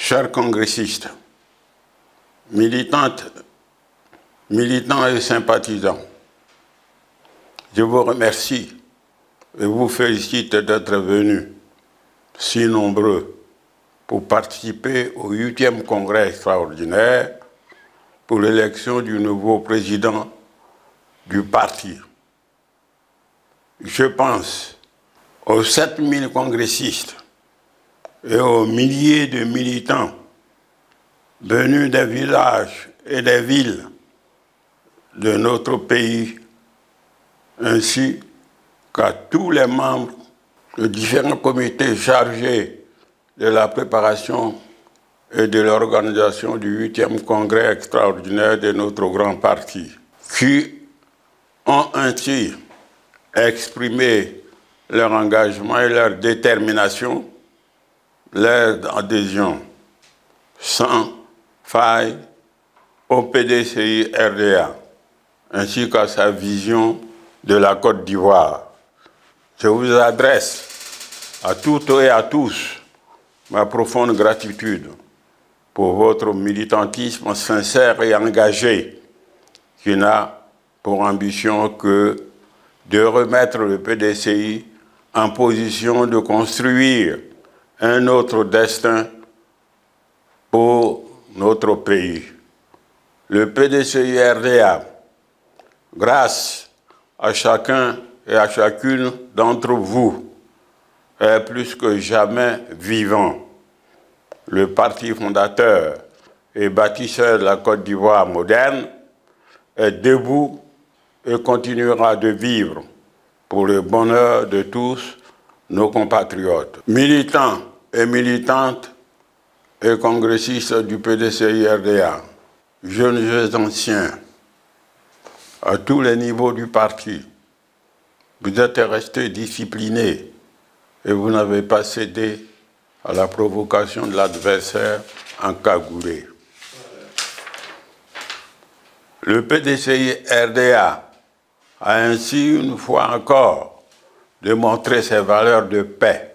Chers congressistes, militants et sympathisants, je vous remercie et vous félicite d'être venus si nombreux pour participer au 8e congrès extraordinaire pour l'élection du nouveau président du parti. Je pense aux 7000 congressistes et aux milliers de militants venus des villages et des villes de notre pays, ainsi qu'à tous les membres de différents comités chargés de la préparation et de l'organisation du 8e congrès extraordinaire de notre grand parti, qui ont ainsi exprimé leur engagement et leur détermination, leur adhésion sans faille au PDCI RDA, ainsi qu'à sa vision de la Côte d'Ivoire. Je vous adresse à toutes et à tous ma profonde gratitude pour votre militantisme sincère et engagé, qui n'a pour ambition que de remettre le PDCI en position de construire un autre destin pour notre pays. Le PDCI RDA, grâce à chacun et à chacune d'entre vous, est plus que jamais vivant. Le parti fondateur et bâtisseur de la Côte d'Ivoire moderne est debout et continuera de vivre pour le bonheur de tous nos compatriotes. Militants et militantes et congressistes du PDCI RDA, jeunes et anciens, à tous les niveaux du parti, vous êtes restés disciplinés et vous n'avez pas cédé à la provocation de l'adversaire encagoulé. Le PDCI RDA a ainsi, une fois encore, démontré ses valeurs de paix,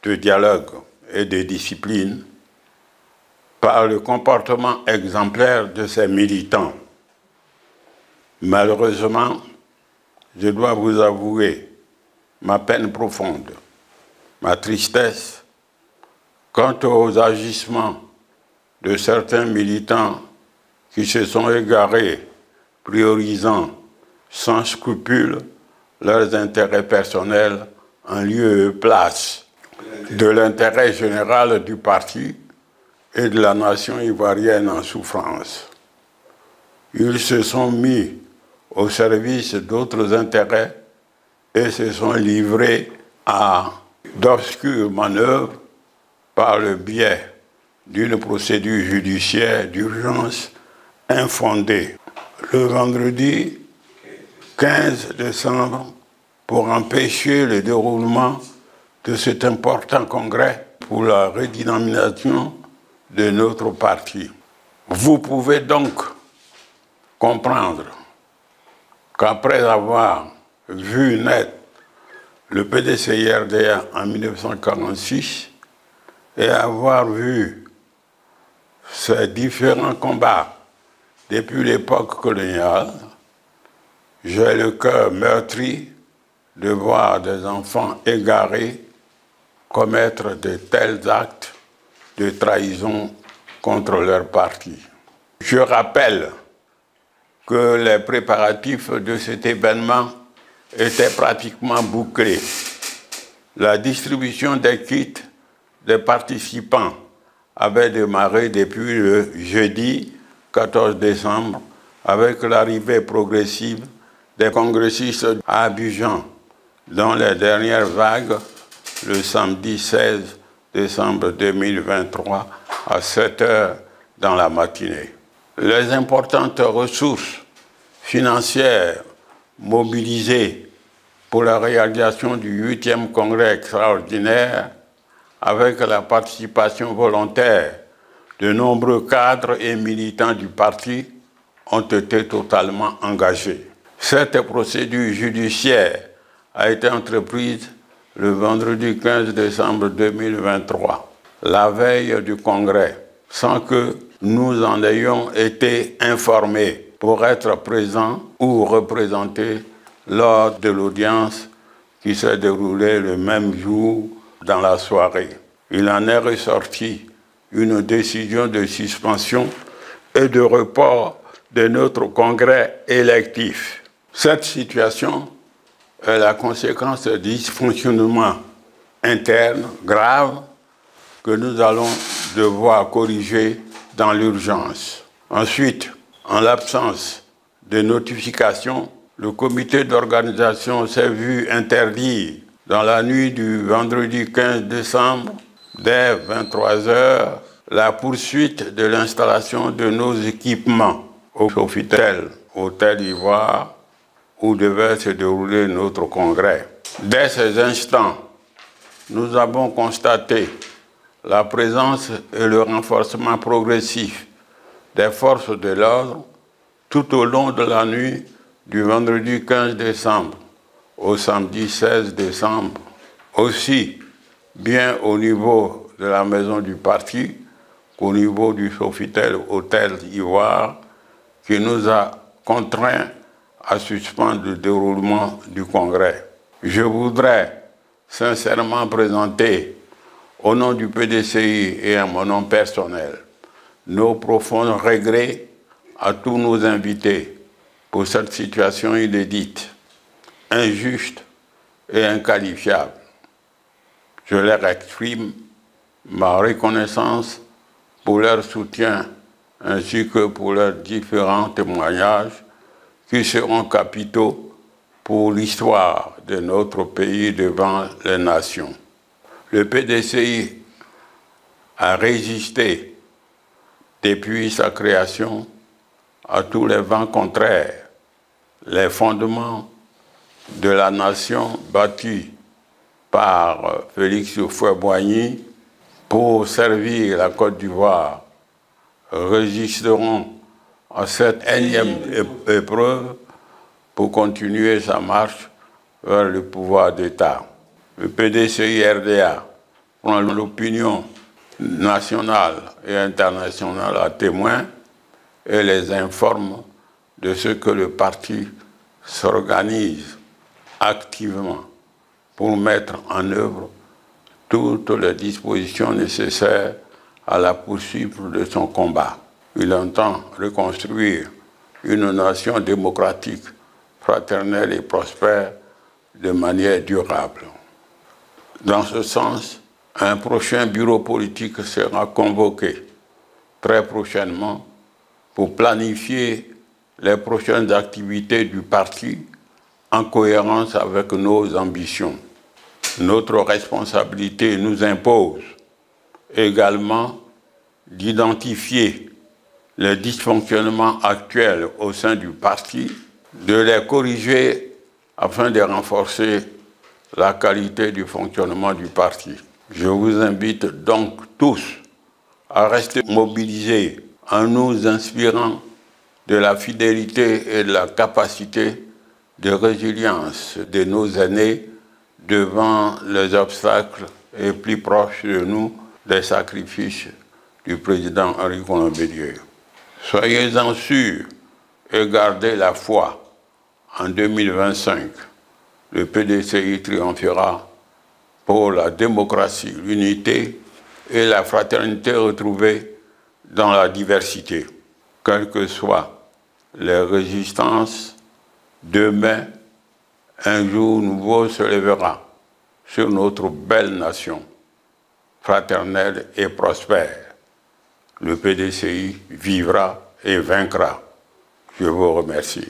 de dialogue et de discipline par le comportement exemplaire de ses militants. Malheureusement, je dois vous avouer ma peine profonde, ma tristesse quant aux agissements de certains militants qui se sont égarés, priorisant sans scrupule leurs intérêts personnels en lieu et place de l'intérêt général du parti et de la nation ivoirienne en souffrance. Ils se sont mis au service d'autres intérêts et se sont livrés à d'obscures manœuvres par le biais d'une procédure judiciaire d'urgence infondée. Le vendredi 15 décembre, pour empêcher le déroulement de cet important congrès pour la redynamisation de notre parti. Vous pouvez donc comprendre qu'après avoir vu naître le PDCI RDA en 1946 et avoir vu ces différents combats depuis l'époque coloniale, j'ai le cœur meurtri de voir des enfants égarés commettre de tels actes de trahison contre leur parti. Je rappelle que les préparatifs de cet événement étaient pratiquement bouclés. La distribution des kits des participants avait démarré depuis le jeudi 14 décembre avec l'arrivée progressive des congressistes à Abidjan, dans les dernières vagues le samedi 16 décembre 2023 à 7 h dans la matinée. Les importantes ressources financières mobilisées pour la réalisation du 8e congrès extraordinaire, avec la participation volontaire de nombreux cadres et militants du parti, ont été totalement engagées. Cette procédure judiciaire a été entreprise le vendredi 15 décembre 2023. la veille du congrès, sans que nous en ayons été informés pour être présents ou représentés lors de l'audience qui s'est déroulée le même jour dans la soirée. Il en est ressorti une décision de suspension et de report de notre congrès électif. Cette situation est la conséquence de dysfonctionnements internes graves que nous allons devoir corriger dans l'urgence. Ensuite, en l'absence de notification, le comité d'organisation s'est vu interdire dans la nuit du vendredi 15 décembre, dès 23 h, la poursuite de l'installation de nos équipements au Sofitel, Hôtel Ivoire, où devait se dérouler notre congrès. Dès ces instants, nous avons constaté la présence et le renforcement progressif des forces de l'ordre tout au long de la nuit du vendredi 15 décembre au samedi 16 décembre. Aussi bien au niveau de la maison du parti qu'au niveau du Sofitel Hôtel Ivoire, qui nous a contraints à suspendre le déroulement du congrès. Je voudrais sincèrement présenter, au nom du PDCI et à mon nom personnel, nos profonds regrets à tous nos invités pour cette situation inédite, injuste et inqualifiable. Je leur exprime ma reconnaissance pour leur soutien ainsi que pour leurs différents témoignages qui seront capitaux pour l'histoire de notre pays devant les nations. Le PDCI a résisté depuis sa création à tous les vents contraires. Les fondements de la nation bâtis par Félix Houphouët-Boigny pour servir la Côte d'Ivoire résisteront à cette énième épreuve pour continuer sa marche vers le pouvoir d'État. Le PDCI-RDA prend l'opinion nationale et internationale à témoin et les informe de ce que le parti s'organise activement pour mettre en œuvre toutes les dispositions nécessaires à la poursuite de son combat. Il entend reconstruire une nation démocratique, fraternelle et prospère de manière durable. Dans ce sens, un prochain bureau politique sera convoqué très prochainement pour planifier les prochaines activités du parti en cohérence avec nos ambitions. Notre responsabilité nous impose également d'identifier les dysfonctionnements actuels au sein du parti, de les corriger afin de renforcer la qualité du fonctionnement du parti. Je vous invite donc tous à rester mobilisés en nous inspirant de la fidélité et de la capacité de résilience de nos aînés devant les obstacles et plus proches de nous des sacrifices du président Henri Konan Bédié. Soyez-en sûrs et gardez la foi. En 2025, le PDCI triomphera pour la démocratie, l'unité et la fraternité retrouvées dans la diversité. Quelles que soient les résistances, demain, un jour nouveau se lèvera sur notre belle nation, fraternelle et prospère. Le PDCI vivra et vaincra. Je vous remercie.